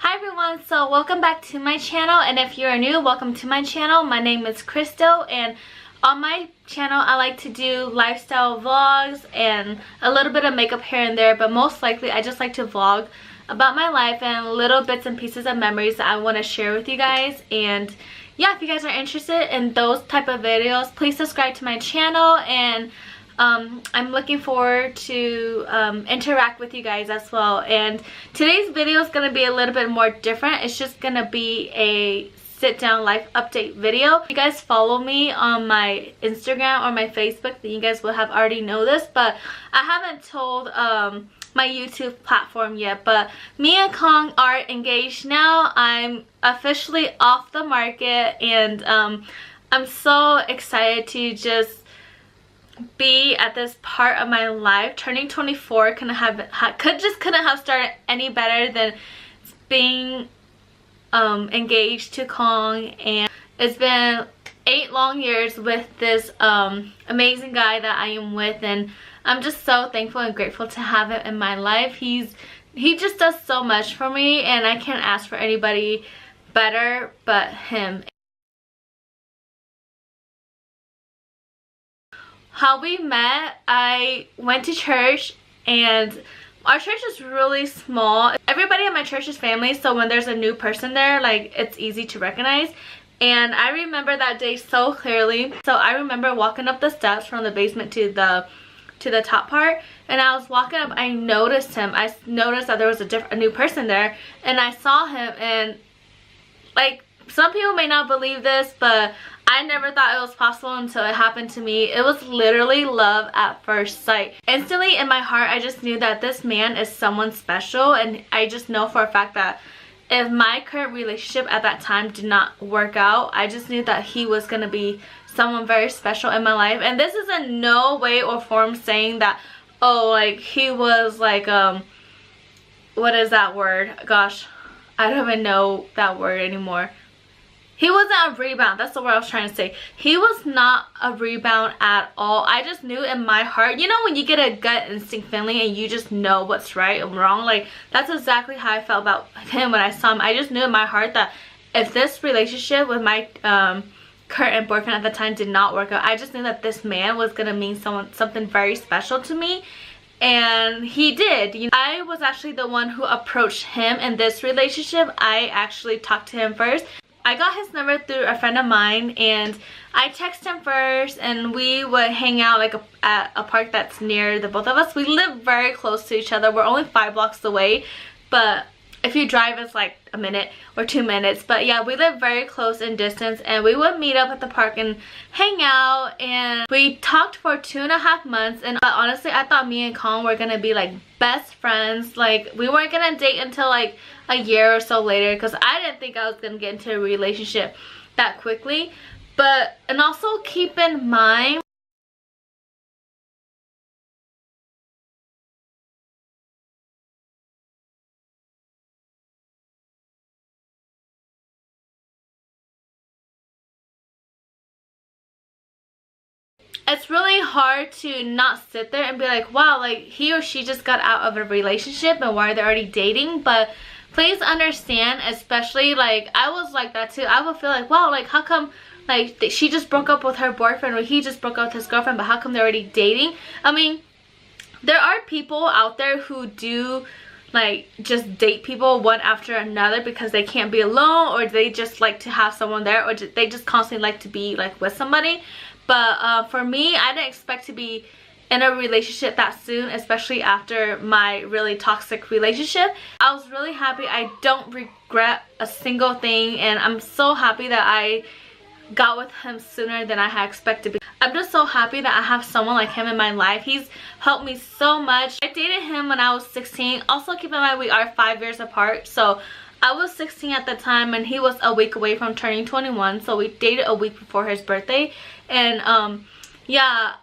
Hi everyone, so welcome back to my channel, and if you are new, welcome to my channel. My name is Crystal, and on my channel I like to do lifestyle vlogs and a little bit of makeup here and there, but most likely I just like to vlog about my life and little bits and pieces of memories that I want to share with you guys. And yeah, if you guys are interested in those type of videos, please subscribe to my channel, and I'm looking forward to interact with you guys as well. And today's video is going to be a little bit more different. It's just going to be a sit down life update video. If you guys follow me on my Instagram or my Facebook, then you guys will have already know this, but I haven't told my YouTube platform yet. But me and Kong are engaged now. I'm officially off the market, and I'm so excited to just be at this part of my life. Turning 24 couldn't have started any better than being engaged to Kong. And it's been 8 long years with this amazing guy that I am with, and I'm just so thankful and grateful to have him in my life. He just does so much for me, and I can't ask for anybody better but him. How we met, I went to church, and our church is really small. Everybody at my church is family, so when there's a new person there, like, it's easy to recognize. And I remember that day so clearly. So I remember walking up the steps from the basement to the top part, and I was walking up, I noticed him. I noticed that there was a new person there, and I saw him, and like, some people may not believe this, but I never thought it was possible until it happened to me. It was literally love at first sight. Instantly in my heart, I just knew that this man is someone special, and I just know for a fact that if my current relationship at that time did not work out, I just knew that he was going to be someone very special in my life. And this is in no way or form saying that, oh, like, he was like, what is that word? Gosh, I don't even know that word anymore. He wasn't a rebound. That's the word I was trying to say. He was not a rebound at all. I just knew in my heart, you know when you get a gut instinct feeling and you just know what's right and wrong? Like, that's exactly how I felt about him when I saw him. I just knew in my heart that if this relationship with my current boyfriend at the time did not work out, I just knew that this man was going to mean something very special to me. And he did. You know, I was actually the one who approached him in this relationship. I actually talked to him first. I got his number through a friend of mine, and I texted him first, and we would hang out like at a park that's near the both of us. We live very close to each other. We're only 5 blocks away, but if you drive it's like a minute or 2 minutes. But yeah, we live very close in distance, and we would meet up at the park and hang out. And we talked for 2.5 months, and honestly I thought me and Kong were gonna be like best friends. Like, we weren't gonna date until like a year or so later, because I didn't think I was gonna get into a relationship that quickly. But, and also keep in mind, it's really hard to not sit there and be like, wow, like, he or she just got out of a relationship and why are they already dating? But please understand, especially, like, I was like that too. I would feel like, wow, like, how come, like, she just broke up with her boyfriend, or he just broke up with his girlfriend, but how come they're already dating? I mean, there are people out there who do, like, just date people one after another because they can't be alone, or they just like to have someone there, or they just constantly like to be like with somebody. But for me, I didn't expect to be in a relationship that soon, especially after my really toxic relationship. I was really happy. I don't regret a single thing, and I'm so happy that I got with him sooner than I had expected. I'm just so happy that I have someone like him in my life. He's helped me so much. I dated him when I was 16. Also, keep in mind we are 5 years apart, so I was 16 at the time, and he was a week away from turning 21, so we dated a week before his birthday. And yeah,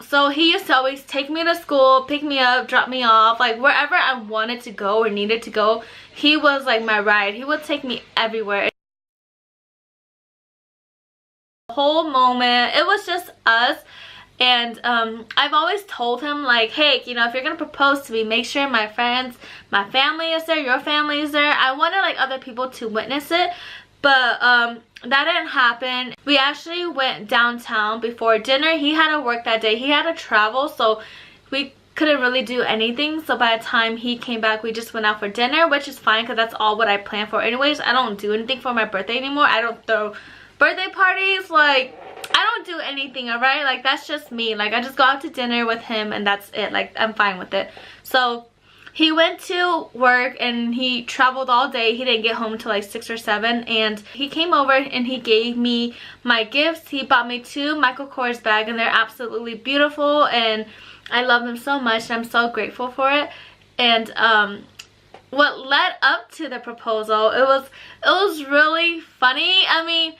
so he used to always take me to school, pick me up, drop me off, like wherever I wanted to go or needed to go. He was like my ride. He would take me everywhere. The whole moment, it was just us, And I've always told him, like, hey, you know, if you're gonna propose to me, make sure my friends, my family is there, your family is there. I wanted like other people to witness it, but that didn't happen. We actually went downtown before dinner. He had to work that day, he had to travel, so we couldn't really do anything. So by the time he came back, we just went out for dinner, which is fine because that's all what I planned for anyways. I don't do anything for my birthday anymore. I don't throw birthday parties, like I don't do anything, alright? Like that's just me. Like I just go out to dinner with him and that's it. Like I'm fine with it. So he went to work and he traveled all day. He didn't get home until like 6 or 7, and he came over and he gave me my gifts. He bought me 2 Michael Kors bags and they're absolutely beautiful, and I love them so much and I'm so grateful for it. And what led up to the proposal, it was really funny. I mean,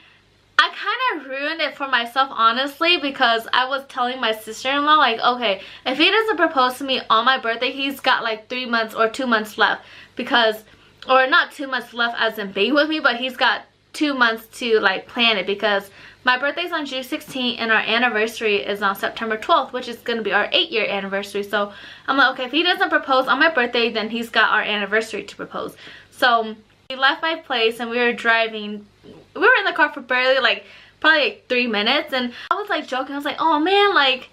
I kind of ruined it for myself, honestly, because I was telling my sister-in-law, like, okay, if he doesn't propose to me on my birthday, he's got like 3 months or 2 months left, because, or not 2 months left as in being with me, but he's got 2 months to like plan it, because my birthday's on June 16th and our anniversary is on September 12th, which is going to be our 8-year anniversary. So I'm like, okay, if he doesn't propose on my birthday, then he's got our anniversary to propose. So we left my place and we were driving. We were in the car for barely like probably like 3 minutes, and I was like joking. I was like, oh man, like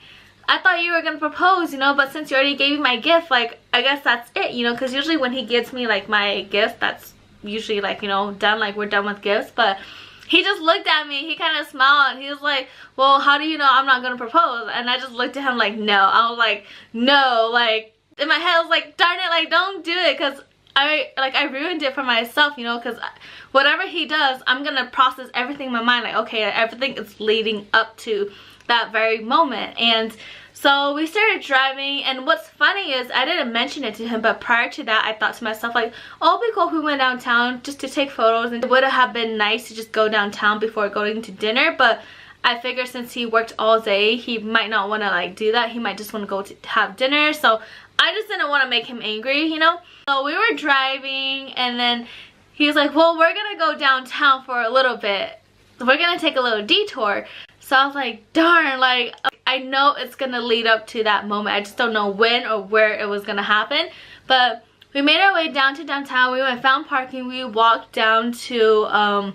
I thought you were gonna propose, you know, but since you already gave me my gift, like I guess that's it, you know, because usually when he gives me like my gift, that's usually like, you know, done, like we're done with gifts. But he just looked at me, he kind of smiled, and he was like, well, how do you know I'm not gonna propose? And I just looked at him like, no. I was like, no. Like in my head I was like, darn it, like don't do it, because I ruined it for myself, you know, because whatever he does, I'm gonna process everything in my mind, like, okay, everything is leading up to that very moment. And so we started driving, and what's funny is I didn't mention it to him, but prior to that I thought to myself, like, oh, it'd be cool if we went downtown just to take photos, and it would have been nice to just go downtown before going to dinner. But I figured since he worked all day, he might not want to like do that. He might just want to go to have dinner. So I just didn't want to make him angry, you know. So we were driving, and then he was like, well, we're gonna go downtown for a little bit, we're gonna take a little detour. So I was like, darn, like I know it's gonna lead up to that moment, I just don't know when or where it was gonna happen. But we made our way down to downtown. We went, found parking, we walked down to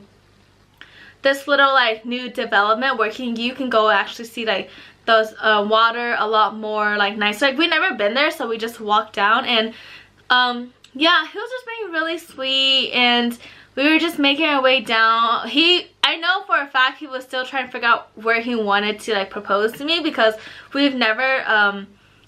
this little like new development where you can go actually see like those water a lot more like nice. Like we never been there, so we just walked down, and yeah, he was just being really sweet, and we were just making our way down. I know for a fact he was still trying to figure out where he wanted to like propose to me, because we've never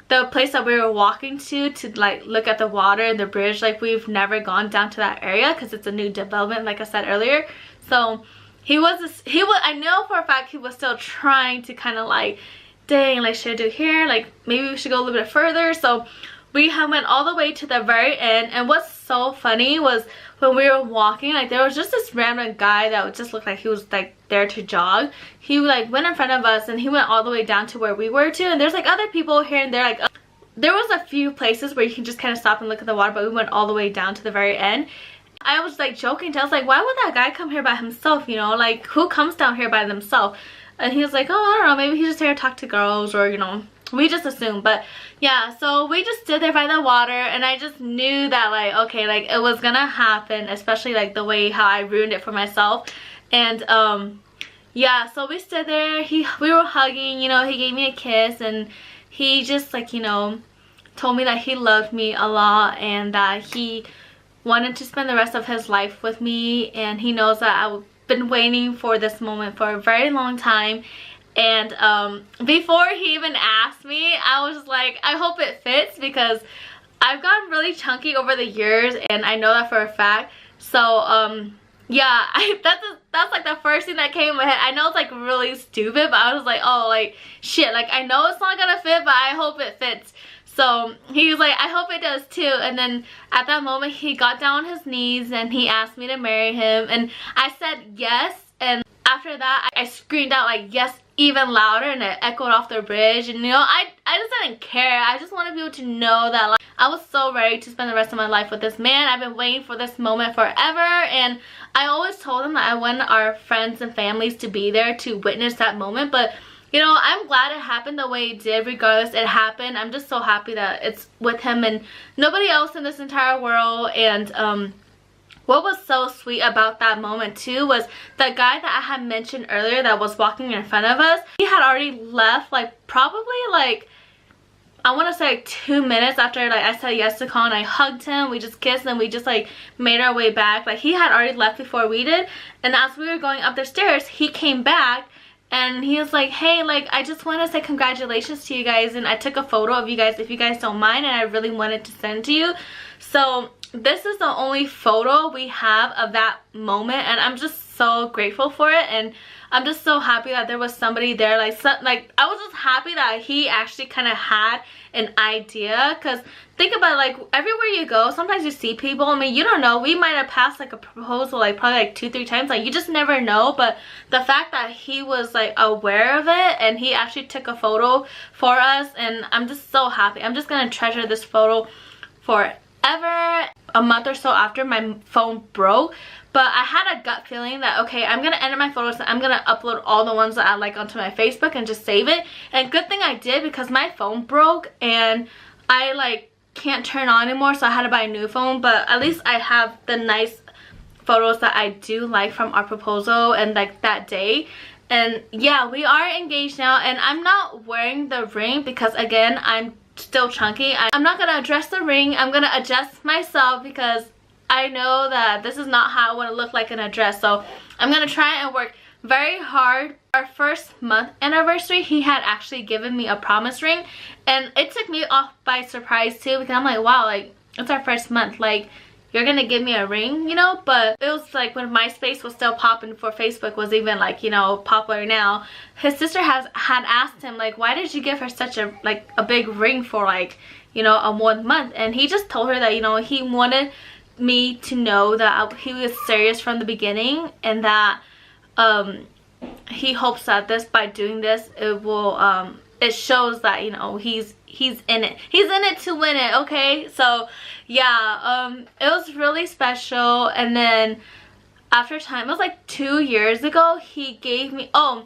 the place that we were walking to like look at the water and the bridge, like we've never gone down to that area because it's a new development, like I said earlier. So I know for a fact he was still trying to kind of like, dang, like should I do here, like maybe we should go a little bit further. So we went all the way to the very end, and what's so funny was when we were walking, like there was just this random guy that just looked like he was like there to jog. He like went in front of us, and he went all the way down to where we were too, and there's like other people here and there. Like there was a few places where you can just kind of stop and look at the water, but we went all the way down to the very end. I was like joking, I was like, why would that guy come here by himself, you know, like who comes down here by themselves? And he was like, oh, I don't know, maybe he's just here to talk to girls, or you know, we just assumed. But yeah, so we just stood there by the water, and I just knew that like, okay, like it was gonna happen, especially like the way how I ruined it for myself. And yeah, so we stood there, we were hugging, you know, he gave me a kiss, and he just like, you know, told me that he loved me a lot, and that he wanted to spend the rest of his life with me, and he knows that I've been waiting for this moment for a very long time. And before he even asked me, I was just like, I hope it fits, because I've gotten really chunky over the years, and I know that for a fact. So yeah, that's like the first thing that came in my head. I know it's like really stupid, but I was like, oh, like shit, like I know it's not gonna fit, but I hope it fits. So he was like, I hope it does too. And then at that moment, he got down on his knees and he asked me to marry him, and I said yes. And after that, I screamed out like yes even louder, and it echoed off the bridge. And you know, I just didn't care. I just wanted people to know that like I was so ready to spend the rest of my life with this man. I've been waiting for this moment forever, and I always told him that I want our friends and families to be there to witness that moment. But you know, I'm glad it happened the way it did. Regardless, it happened. I'm just so happy that it's with him and nobody else in this entire world. And what was so sweet about that moment too was the guy that I had mentioned earlier that was walking in front of us. He had already left, like probably like, I want to say like 2 minutes after like I said yes to call, and I hugged him. We just kissed and we just like made our way back. Like he had already left before we did. And as we were going up the stairs, he came back and he was like, hey, like I just want to say congratulations to you guys, and I took a photo of you guys if you guys don't mind, and I really wanted to send to you. So this is the only photo we have of that moment, and I'm just so grateful for it. And I'm just so happy that there was somebody there. Like I was just happy that he actually kind of had an idea, because think about it, like everywhere you go sometimes you see people, I mean, you don't know, we might have passed like a proposal like probably like 2-3 times, like you just never know. But the fact that he was like aware of it and he actually took a photo for us, and I'm just so happy. I'm just gonna treasure this photo forever. A month or so after, my phone broke, but I had a gut feeling that okay, I'm gonna edit my photos and I'm gonna upload all the ones that I like onto my Facebook and just save it. And good thing I did, because my phone broke and I like can't turn on anymore, so I had to buy a new phone. But at least I have the nice photos that I do like from our proposal and like that day. And yeah, we are engaged now, and I'm not wearing the ring because again, I'm still chunky. I'm not gonna address the ring. I'm gonna adjust myself because I know that this is not how I want to look like in a dress. So I'm gonna try and work very hard. Our first month anniversary, he had actually given me a promise ring, and it took me off by surprise too, because I'm like, wow, like it's our first month, like you're gonna give me a ring, you know? But it was like when MySpace was still popping before Facebook was even like, you know, popular now. His sister had asked him like, why did you give her such a like a big ring for like, you know, a 1 month? And he just told her that, you know, he wanted me to know that he was serious from the beginning, and that he hopes that by doing this, it will it shows that, you know, he's in it. He's in it to win it, okay? So yeah, it was really special. And then after time, it was like 2 years ago, he gave me, oh,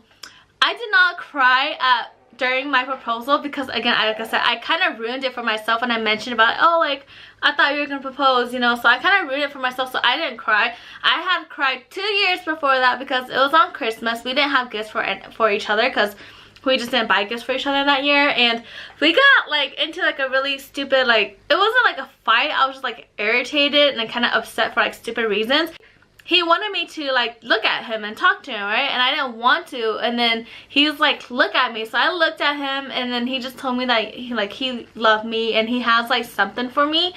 I did not cry during my proposal because again, like I said, I kind of ruined it for myself, and I mentioned about, oh, like I thought you were gonna propose, you know, so I kind of ruined it for myself, so I didn't cry. I had cried 2 years before that because it was on Christmas. We didn't have gifts for each other because we just didn't buy gifts for each other that year, and we got like into like a really stupid, like it wasn't like a fight, I was just like irritated and kind of upset for like stupid reasons. He wanted me to like look at him and talk to him, right? And I didn't want to, and then he was like, look at me. So I looked at him, and then he just told me that he loved me and he has like something for me.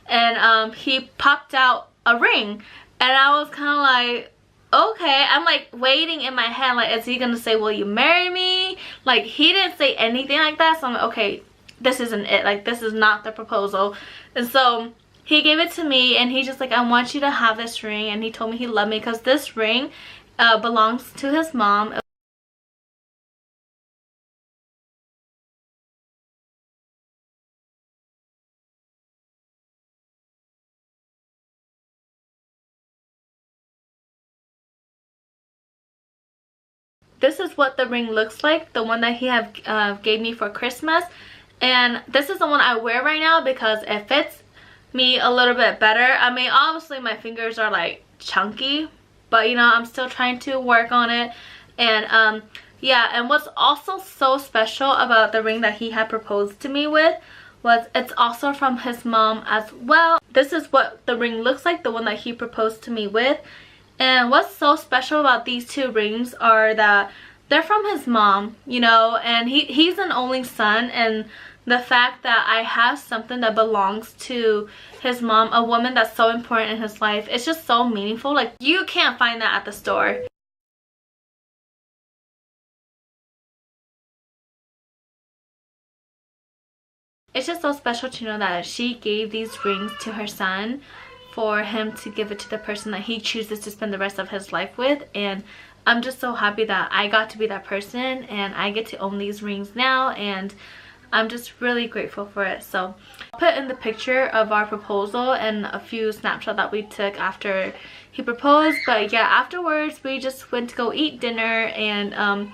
And he popped out a ring, and I was kind of like, okay. I'm like waiting in my head, like, is he gonna say, will you marry me? Like, he didn't say anything like that, so I'm like, okay, this isn't it, like this is not the proposal. And so he gave it to me, and he's just like, I want you to have this ring. And he told me he loved me because this ring belongs to his mom. This is what the ring looks like, the one that he gave me for Christmas. And this is the one I wear right now because it fits me a little bit better. I mean, obviously my fingers are like chunky, but you know, I'm still trying to work on it. And yeah, and what's also so special about the ring that he had proposed to me with was it's also from his mom as well. This is what the ring looks like, the one that he proposed to me with. And what's so special about these two rings are that they're from his mom, you know, and he's an only son, and the fact that I have something that belongs to his mom, a woman that's so important in his life, it's just so meaningful. Like, you can't find that at the store. It's just so special to know that she gave these rings to her son for him to give it to the person that he chooses to spend the rest of his life with. And I'm just so happy that I got to be that person, and I get to own these rings now, and I'm just really grateful for it. So I'll put in the picture of our proposal and a few snapshots that we took after he proposed. But yeah, afterwards we just went to go eat dinner, and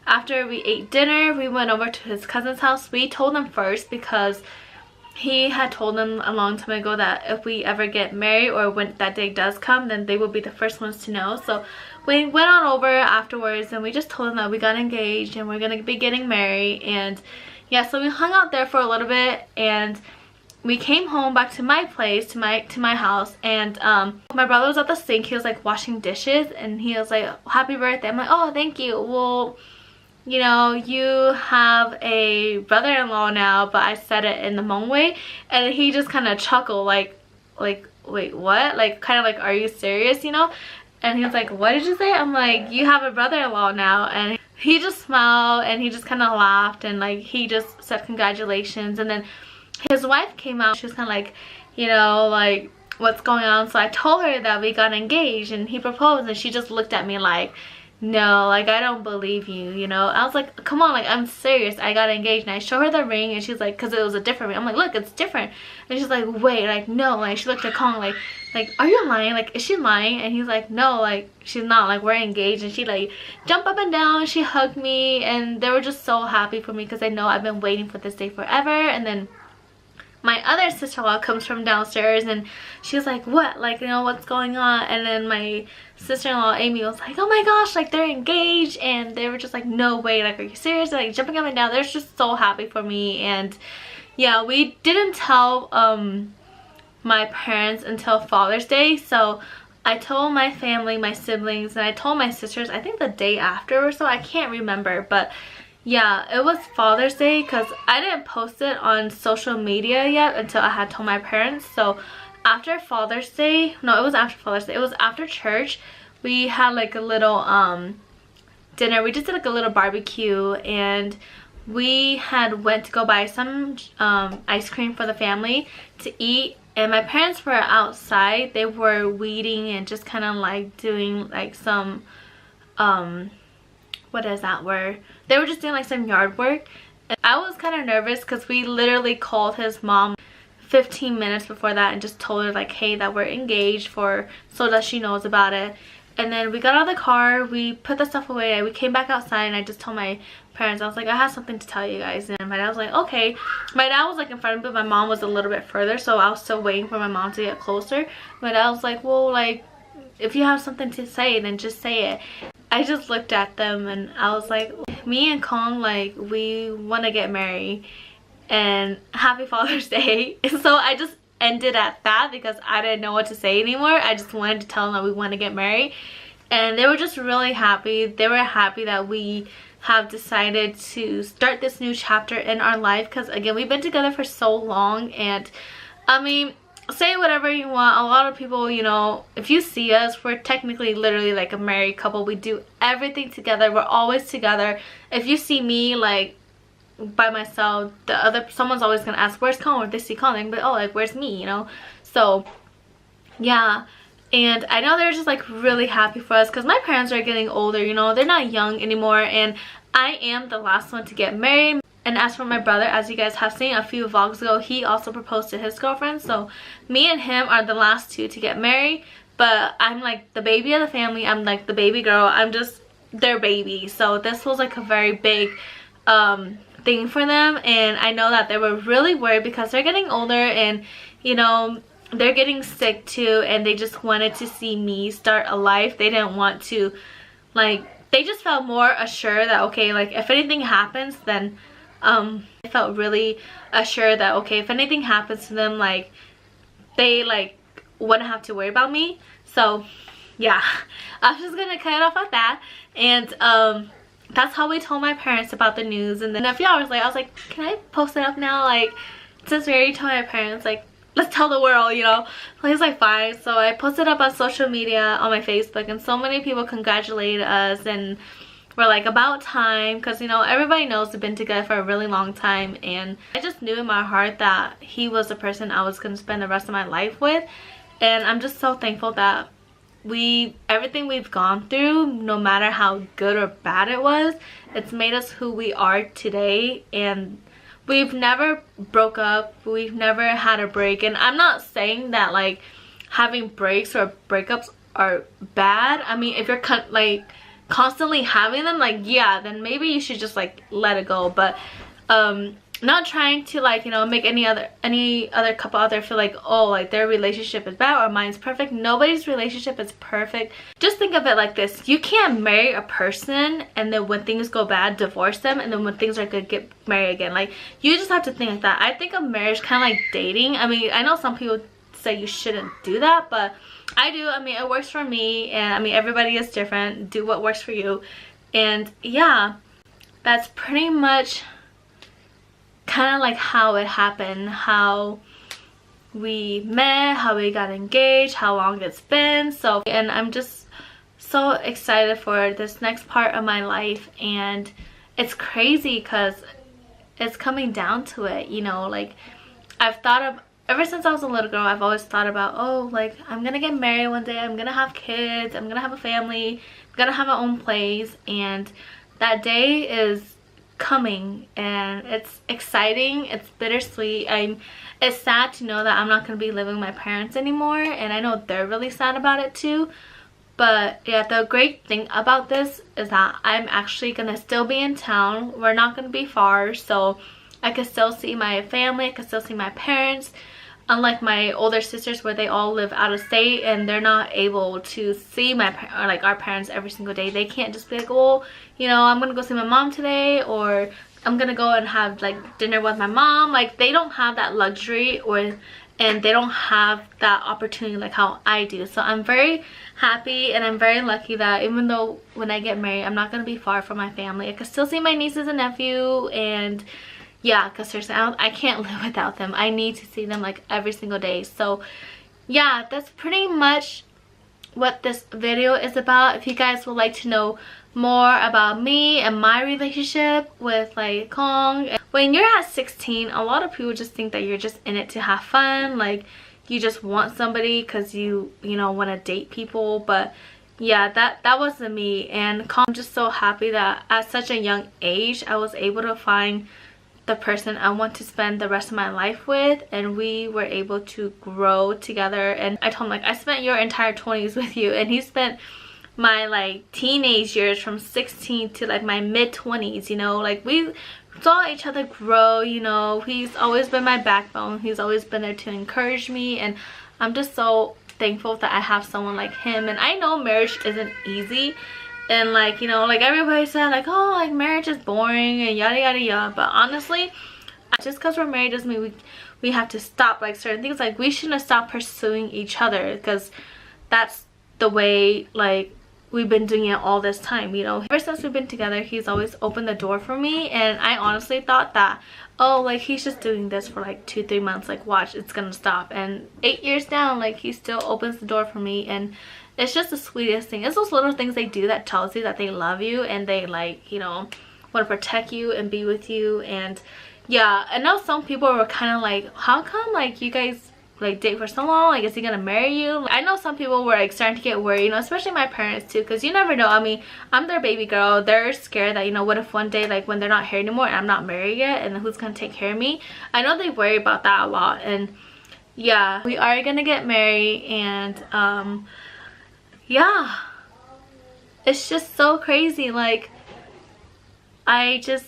after we ate dinner, we went over to his cousin's house. We told him first because he had told them a long time ago that if we ever get married or when that day does come, then they will be the first ones to know. So we went on over afterwards and we just told them that we got engaged and we're gonna be getting married. And yeah, so we hung out there for a little bit and we came home back to my place, to my house, and my brother was at the sink. He was like washing dishes and he was like, happy birthday. I'm like, oh, thank you. Well, you know, you have a brother-in-law now, but I said it in the Hmong way. And he just kind of chuckled like, wait, what? Like, kind of like, are you serious, you know? And he was like, what did you say? I'm like, you have a brother-in-law now. And he just smiled and he just kind of laughed and like, he just said congratulations. And then his wife came out. She was kind of like, you know, like, what's going on? So I told her that we got engaged and he proposed, and she just looked at me like, no, like, I don't believe you, you know. I was like, come on, like, I'm serious, I got engaged. And I show her the ring and she's like, because it was a different ring. I'm like, look, it's different. And she's like, wait, like, no. Like, she looked at Kong like, are you lying? Like, is she lying? And he's like, no, like, she's not. Like, we're engaged. And she like jumped up and down, she hugged me, and they were just so happy for me because they know I've been waiting for this day forever. And then my other sister-in-law comes from downstairs and she was like, what? Like, you know, what's going on? And then my sister-in-law Amy was like, oh my gosh, like, they're engaged. And they were just like, no way, like, are you serious? Like, jumping up and down. They're just so happy for me. And yeah, we didn't tell my parents until Father's Day. So I told my family, my siblings, and I told my sisters, I think the day after or so. I can't remember, but yeah, it was Father's Day because I didn't post it on social media yet until I had told my parents. So after Father's Day, no, it was after Father's Day, it was after church, we had like a little dinner. We just did like a little barbecue, and we had went to go buy some ice cream for the family to eat. And my parents were outside. They were weeding and just kind of like doing like some what is that word? They were just doing like some yard work. And I was kind of nervous because we literally called his mom 15 minutes before that and just told her like, hey, that we're engaged, for so that she knows about it. And then we got out of the car, we put the stuff away, we came back outside, and I just told my parents, I was like, I have something to tell you guys. And my dad was like, okay. My dad was like in front of me, but my mom was a little bit further, so I was still waiting for my mom to get closer. My dad was like, well, like, if you have something to say, then just say it. I just looked at them and I was like, me and Kong, like, we want to get married and happy Father's Day. And so I just ended at that because I didn't know what to say anymore. I just wanted to tell them that we want to get married, and they were just really happy. They were happy that we have decided to start this new chapter in our life, because again, we've been together for so long. And I mean, say whatever you want, a lot of people, you know, if you see us, we're technically literally like a married couple. We do everything together, we're always together. If you see me like by myself, someone's always gonna ask, where's Colin? Or they see Colin, but oh, like, where's me, you know? So yeah. And I know they're just like really happy for us because my parents are getting older, you know, they're not young anymore, and I am the last one to get married. And as for my brother, as you guys have seen a few vlogs ago, he also proposed to his girlfriend. So me and him are the last two to get married. But I'm like the baby of the family. I'm like the baby girl. I'm just their baby. So this was like a very big thing for them. And I know that they were really worried because they're getting older, and you know, they're getting sick too. And they just wanted to see me start a life. They didn't want to, like, they just felt more assured that, okay, like, if anything happens, then I felt really assured that, okay, if anything happens to them, like, they like wouldn't have to worry about me. So yeah, I'm just gonna cut it off at that. And that's how we told my parents about the news. And then a few hours later, I was like, can I post it up now? Like, since we already told my parents, like, let's tell the world, you know. So he's like, fine. So I posted up on social media, on my Facebook, and so many people congratulated us and were like, about time, because you know, everybody knows we've been together for a really long time. And I just knew in my heart that he was the person I was going to spend the rest of my life with. And I'm just so thankful that everything we've gone through, no matter how good or bad it was, it's made us who we are today. And we've never broke up, we've never had a break. And I'm not saying that like having breaks or breakups are bad. I mean, if you're like constantly having them, like, yeah, then maybe you should just like let it go. But not trying to, like, you know, make any other couple out there feel like, oh, like their relationship is bad or mine's perfect. Nobody's relationship is perfect. Just think of it like this: you can't marry a person and then when things go bad divorce them, and then when things are good get married again. Like, you just have to think like that. I think of marriage kind of like dating. I mean, I know some people say you shouldn't do that, but I do. I mean, it works for me, and I mean, everybody is different. Do what works for you. And yeah, that's pretty much kind of like how it happened, how we met, how we got engaged, how long it's been. So, and I'm just so excited for this next part of my life. And it's crazy because it's coming down to it, you know. Like, I've thought of, ever since I was a little girl, I've always thought about, oh, like, I'm gonna get married one day, I'm gonna have kids, I'm gonna have a family, I'm gonna have my own place. And that day is coming, and it's exciting, it's bittersweet. It's sad to know that I'm not going to be living with my parents anymore, and I know they're really sad about it too. But yeah, the great thing about this is that I'm actually going to still be in town. We're not going to be far, so I can still see my family, I can still see my parents. Unlike my older sisters where they all live out of state and they're not able to see our parents every single day. They can't just be like, oh, you know, I'm gonna go see my mom today, or I'm gonna go and have like dinner with my mom. Like, they don't have that luxury, and they don't have that opportunity like how I do. So I'm very happy and I'm very lucky that even though when I get married, I'm not gonna be far from my family. I can still see my nieces and nephew, and yeah, because seriously, I can't live without them. I need to see them like every single day. So yeah, that's pretty much what this video is about. If you guys would like to know more about me and my relationship with like Kong, when you're at 16, a lot of people just think that you're just in it to have fun, like you just want somebody because you know, want to date people. But yeah, that wasn't me. And I'm just so happy that at such a young age I was able to find the person I want to spend the rest of my life with, and we were able to grow together. And I told him, like, I spent your entire 20s with you, and he spent my like teenage years from 16 to like my mid-20s, you know. Like, we saw each other grow, you know. He's always been my backbone, he's always been there to encourage me, and I'm just so thankful that I have someone like him. And I know marriage isn't easy, and like, you know, like everybody said like, oh, like marriage is boring and yada yada yada. But honestly, just because we're married doesn't mean we have to stop like certain things. Like, we shouldn't stop pursuing each other, because that's the way like we've been doing it all this time, you know. Ever since we've been together, he's always opened the door for me, and I honestly thought that, oh, like he's just doing this for like 2-3 months, like watch, it's gonna stop. And 8 years down, like he still opens the door for me, and it's just the sweetest thing. It's those little things they do that tells you that they love you and they, like, you know, want to protect you and be with you. And yeah, I know some people were kind of like, how come like you guys like date for so long, like is he gonna marry you? I know some people were like starting to get worried, you know, especially my parents too, because you never know. I mean, I'm their baby girl. They're scared that, you know, what if one day like when they're not here anymore and I'm not married yet, and who's gonna take care of me? I know they worry about that a lot. And yeah, we are gonna get married, and yeah, it's just so crazy. Like, I just,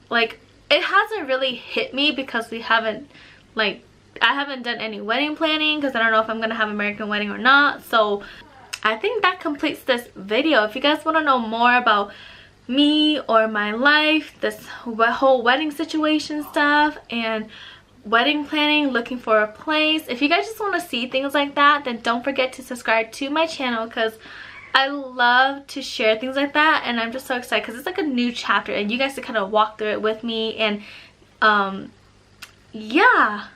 like, it hasn't really hit me because we haven't, like, I haven't done any wedding planning, because I don't know if I'm gonna have an American wedding or not. So I think that completes this video. If you guys want to know more about me or my life, this whole wedding situation stuff and wedding planning, looking for a place, if you guys just want to see things like that, then don't forget to subscribe to my channel, because I love to share things like that. And I'm just so excited because it's like a new chapter and you guys to kind of walk through it with me. And yeah,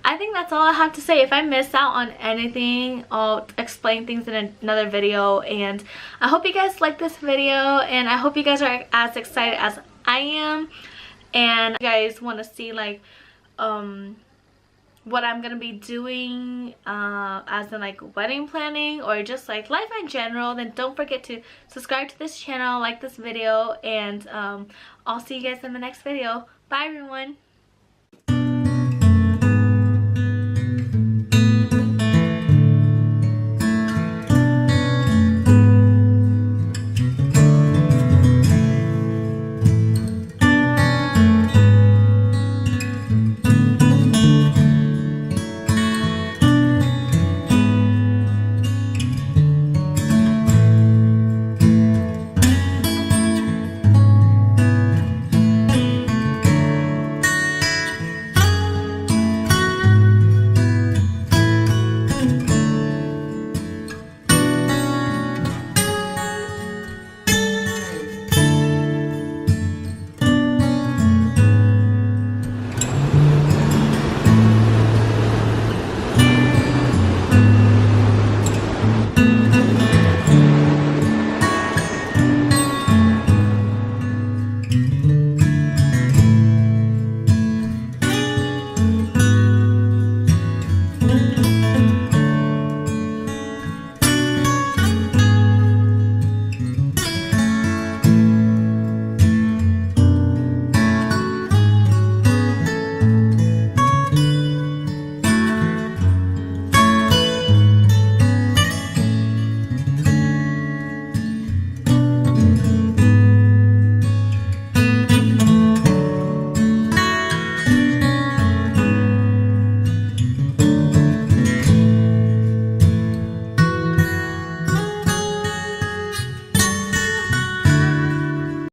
I think that's all I have to say. If I miss out on anything, I'll explain things in another video. And I hope you guys like this video, and I hope you guys are as excited as I am. And you guys want to see like what I'm gonna be doing as in like wedding planning or just like life in general, then don't forget to subscribe to this channel, like this video, and I'll see you guys in the next video. Bye everyone.